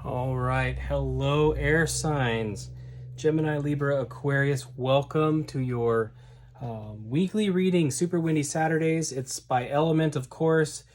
All right. Hello, air signs. Gemini, Libra, Aquarius, welcome to your weekly reading, Super Windy Saturdays. It's by element, of course,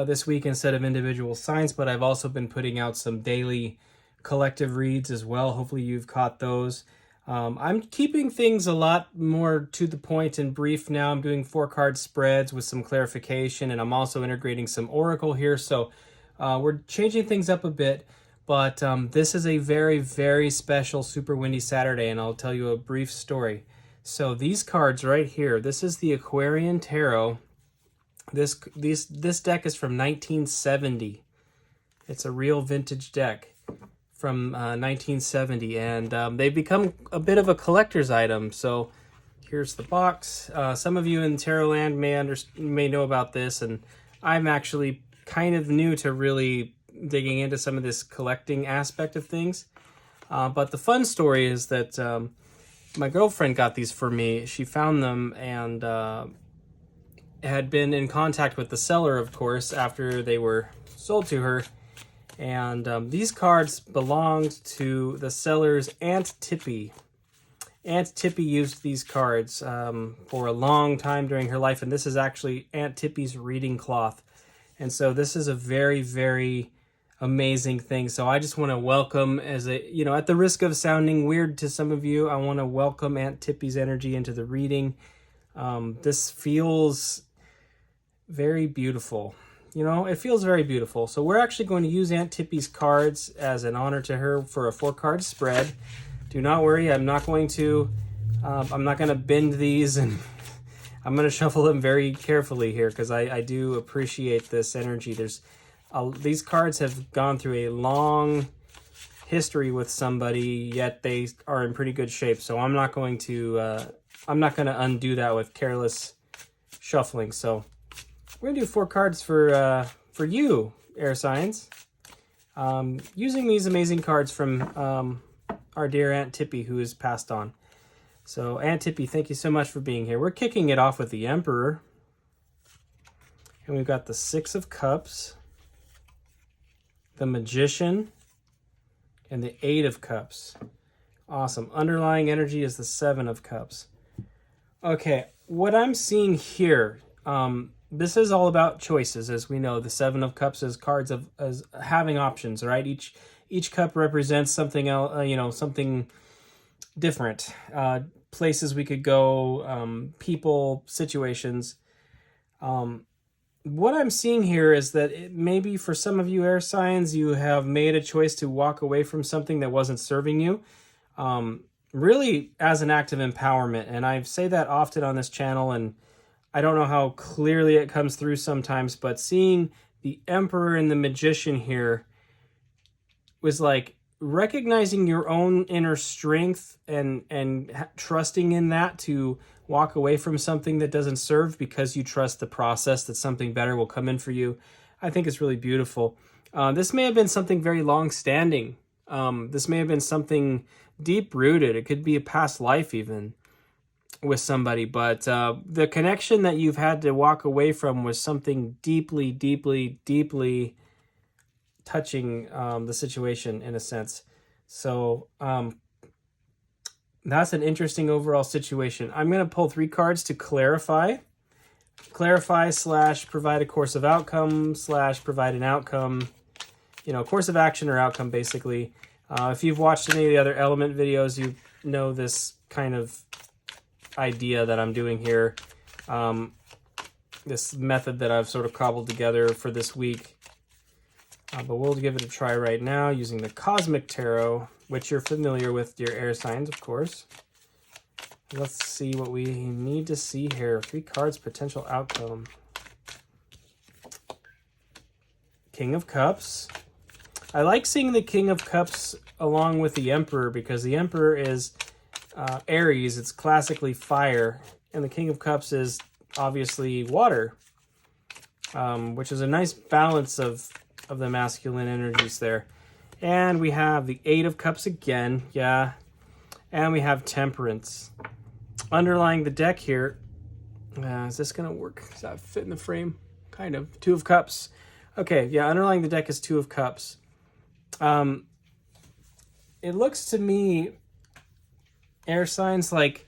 this week instead of individual signs, but I've also been putting out some daily collective reads as well. Hopefully, you've caught those. I'm keeping things a lot more to the point and brief now. I'm doing 4-card spreads with some clarification, and I'm also integrating some oracle here. So we're changing things up a bit. But this is a very, very special Super Windy Saturday, and I'll tell you a brief story. So these cards right here, this is the Aquarian Tarot. This deck is from 1970. It's a real vintage deck from 1970, and they've become a bit of a collector's item. So here's the box. Some of you in Tarot land may know about this, and I'm actually kind of new to really digging into some of this collecting aspect of things. But the fun story is that my girlfriend got these for me. She found them and had been in contact with the seller, of course, after they were sold to her. And these cards belonged to the seller's Aunt Tippy. Aunt Tippy used these cards for a long time during her life, and this is actually Aunt Tippy's reading cloth. And so this is a very, very amazing thing. So I just want to welcome, at the risk of sounding weird to some of you, I want to welcome Aunt Tippy's energy into the reading. This feels very beautiful. It feels very beautiful. So we're actually going to use Aunt Tippy's cards as an honor to her for a 4-card spread. Do not worry, I'm not going to bend these, and I'm going to shuffle them very carefully here because I do appreciate this energy. These cards have gone through a long history with somebody, yet they are in pretty good shape. So I'm not going to undo that with careless shuffling. So we're gonna do 4 cards for you, air signs, using these amazing cards from our dear Aunt Tippy, who has passed on. So Aunt Tippy, thank you so much for being here. We're kicking it off with the Emperor, and we've got the 6 of Cups, the Magician, and the 8 of Cups. Awesome. Underlying energy is the 7 of Cups. Okay, what I'm seeing here, this is all about choices. As we know, the 7 of Cups is cards as having options, right? Each cup represents something else, something different. Places we could go, people, situations. What I'm seeing here is that maybe for some of you air signs, you have made a choice to walk away from something that wasn't serving you, really as an act of empowerment. And I say that often on this channel, and I don't know how clearly it comes through sometimes, but seeing the Emperor and the Magician here was like recognizing your own inner strength and trusting in that to walk away from something that doesn't serve because you trust the process that something better will come in for you. I think it's really beautiful. This may have been something very long-standing. This may have been something deep-rooted. It could be a past life even with somebody, but the connection that you've had to walk away from was something deeply, deeply, deeply touching the situation in a sense. So that's an interesting overall situation. I'm going to pull 3 cards to clarify / provide a course of outcome / provide an outcome, course of action or outcome basically. If you've watched any of the other element videos, you know this kind of idea that I'm doing here. This method that I've sort of cobbled together for this week. But we'll give it a try right now using the Cosmic Tarot, which you're familiar with, dear air signs, of course. Let's see what we need to see here. 3 cards, potential outcome. King of Cups. I like seeing the King of Cups along with the Emperor because the Emperor is Aries. It's classically fire. And the King of Cups is obviously water, which is a nice balance of the masculine energies there. And we have the 8 of Cups again, yeah. And we have Temperance. Underlying the deck here, is this going to work? Does that fit in the frame? Kind of. 2 of Cups. Okay, yeah, underlying the deck is 2 of Cups. It looks to me, air signs, like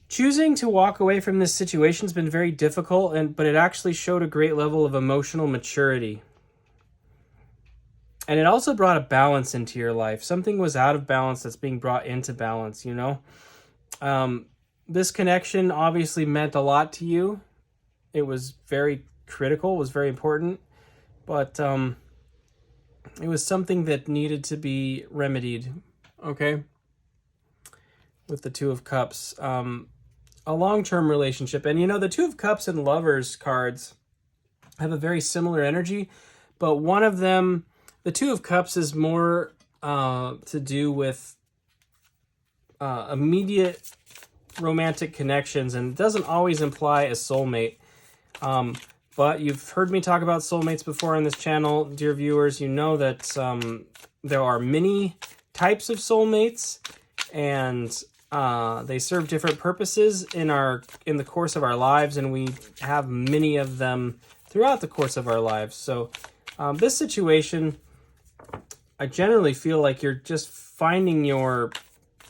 choosing to walk away from this situation has been very difficult, but it actually showed a great level of emotional maturity. And it also brought a balance into your life. Something was out of balance that's being brought into balance, you know? This connection obviously meant a lot to you. It was very critical, was very important, but it was something that needed to be remedied, okay? With the Two of Cups. A long-term relationship. And, you know, the Two of Cups and Lovers cards have a very similar energy, but one of them, the Two of Cups, is more to do with immediate romantic connections, and it doesn't always imply a soulmate. But you've heard me talk about soulmates before on this channel, dear viewers. You know that there are many types of soulmates, and they serve different purposes in the course of our lives, and we have many of them throughout the course of our lives. So this situation, I generally feel like you're just finding your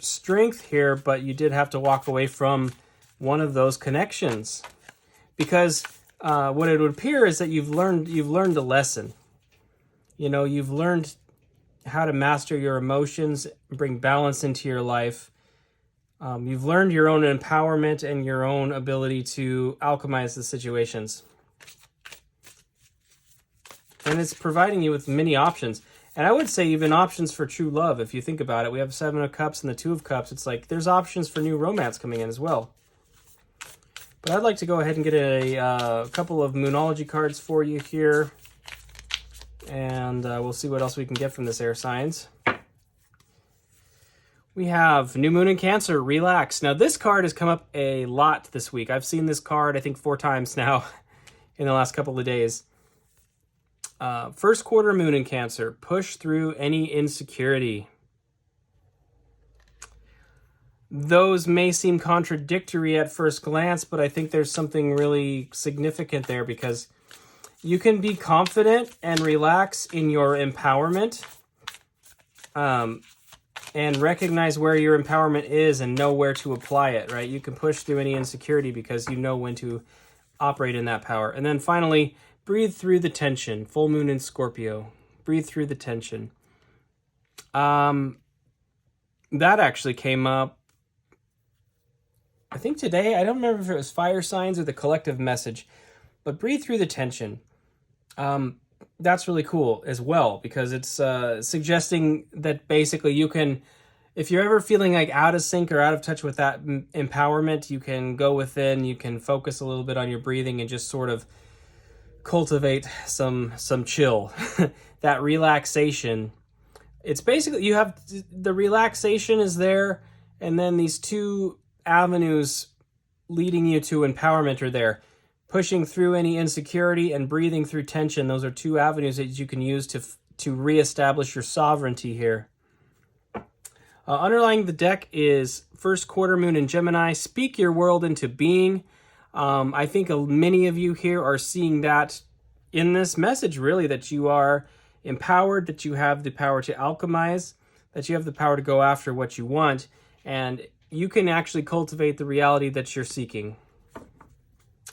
strength here, but you did have to walk away from one of those connections, because what it would appear is that you've learned a lesson. You know, you've learned how to master your emotions, bring balance into your life. You've learned your own empowerment and your own ability to alchemize the situations. And it's providing you with many options. And I would say even options for true love, if you think about it. We have Seven of Cups and the Two of Cups. It's like there's options for new romance coming in as well. But I'd like to go ahead and get a couple of Moonology cards for you here. And we'll see what else we can get from this air signs. We have New Moon in Cancer, Relax. Now, this card has come up a lot this week. I've seen this card, I think, 4 times now in the last couple of days. First quarter Moon in Cancer, push through any insecurity. Those may seem contradictory at first glance, but I think there's something really significant there, because you can be confident and relax in your empowerment. And recognize where your empowerment is and know where to apply it, right? You can push through any insecurity because you know when to operate in that power. And then finally, breathe through the tension. Full moon in Scorpio. Breathe through the tension. That actually came up, I think today. I don't remember if it was fire signs or the collective message, but breathe through the tension. That's really cool as well, because it's suggesting that basically you can, if you're ever feeling like out of sync or out of touch with that empowerment, you can go within, you can focus a little bit on your breathing and just sort of cultivate some chill. That relaxation. It's basically, you have the relaxation is there, and then these two avenues leading you to empowerment are there. Pushing through any insecurity and breathing through tension. Those are two avenues that you can use to reestablish your sovereignty here. Underlying the deck is first quarter moon in Gemini. Speak your world into being. I think many of you here are seeing that in this message, really, that you are empowered, that you have the power to alchemize, that you have the power to go after what you want, and you can actually cultivate the reality that you're seeking.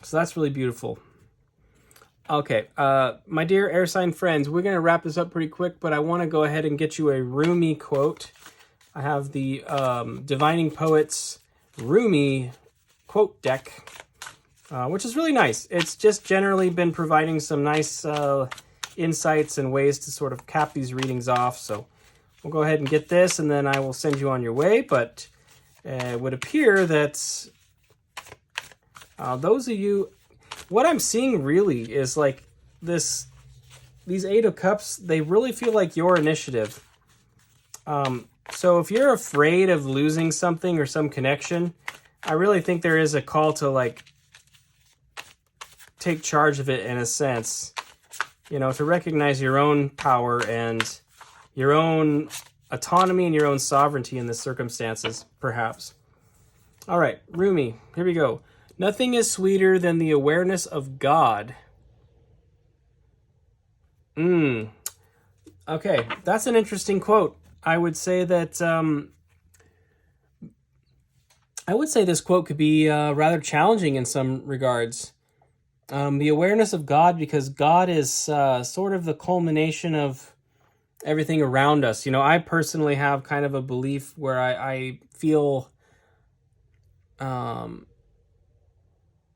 So that's really beautiful. Okay, my dear air sign friends, we're going to wrap this up pretty quick, but I want to go ahead and get you a Rumi quote. I have the Divining Poets Rumi quote deck, which is really nice. It's just generally been providing some nice insights and ways to sort of cap these readings off. So we'll go ahead and get this, and then I will send you on your way. But it would appear that those of you, what I'm seeing really is like these Eight of Cups, they really feel like your initiative. So if you're afraid of losing something or some connection, I really think there is a call to like take charge of it in a sense, you know, to recognize your own power and your own autonomy and your own sovereignty in the circumstances, perhaps. All right, Rumi, here we go. Nothing is sweeter than the awareness of God. Okay, that's an interesting quote. I would say that this quote could be rather challenging in some regards. The awareness of God, because God is sort of the culmination of everything around us. You know, I personally have kind of a belief where I feel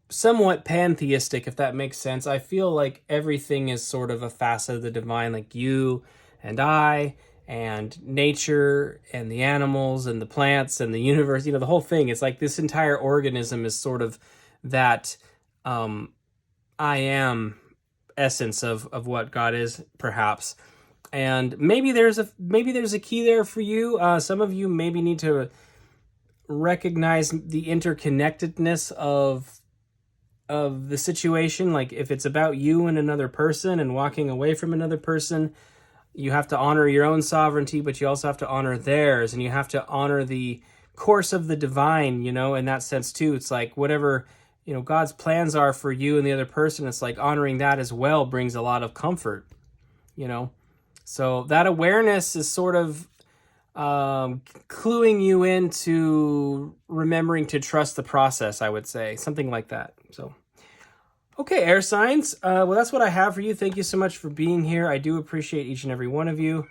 somewhat pantheistic, if that makes sense. I feel like everything is sort of a facet of the divine, like you and I and nature and the animals and the plants and the universe, you know, the whole thing. It's like this entire organism is sort of that I am essence of what God is, perhaps. And maybe there's a key there for you. Some of you maybe need to recognize the interconnectedness of the situation. Like if it's about you and another person and walking away from another person, you have to honor your own sovereignty, but you also have to honor theirs, and you have to honor the course of the divine, you know, in that sense too. It's like whatever, you know, God's plans are for you and the other person, it's like honoring that as well brings a lot of comfort, you know. So that awareness is sort of cluing you into remembering to trust the process, I would say, something like that. So okay, air signs. Well, that's what I have for you. Thank you so much for being here. I do appreciate each and every one of you.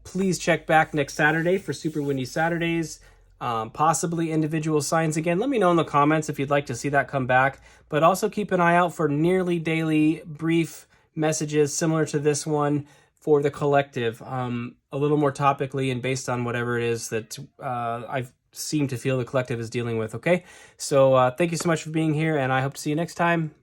Please check back next Saturday for Super Windy Saturdays, possibly individual signs again. Let me know in the comments if you'd like to see that come back. But also keep an eye out for nearly daily brief messages similar to this one for the collective, a little more topically and based on whatever it is that I seem to feel the collective is dealing with, okay? So thank you so much for being here, and I hope to see you next time.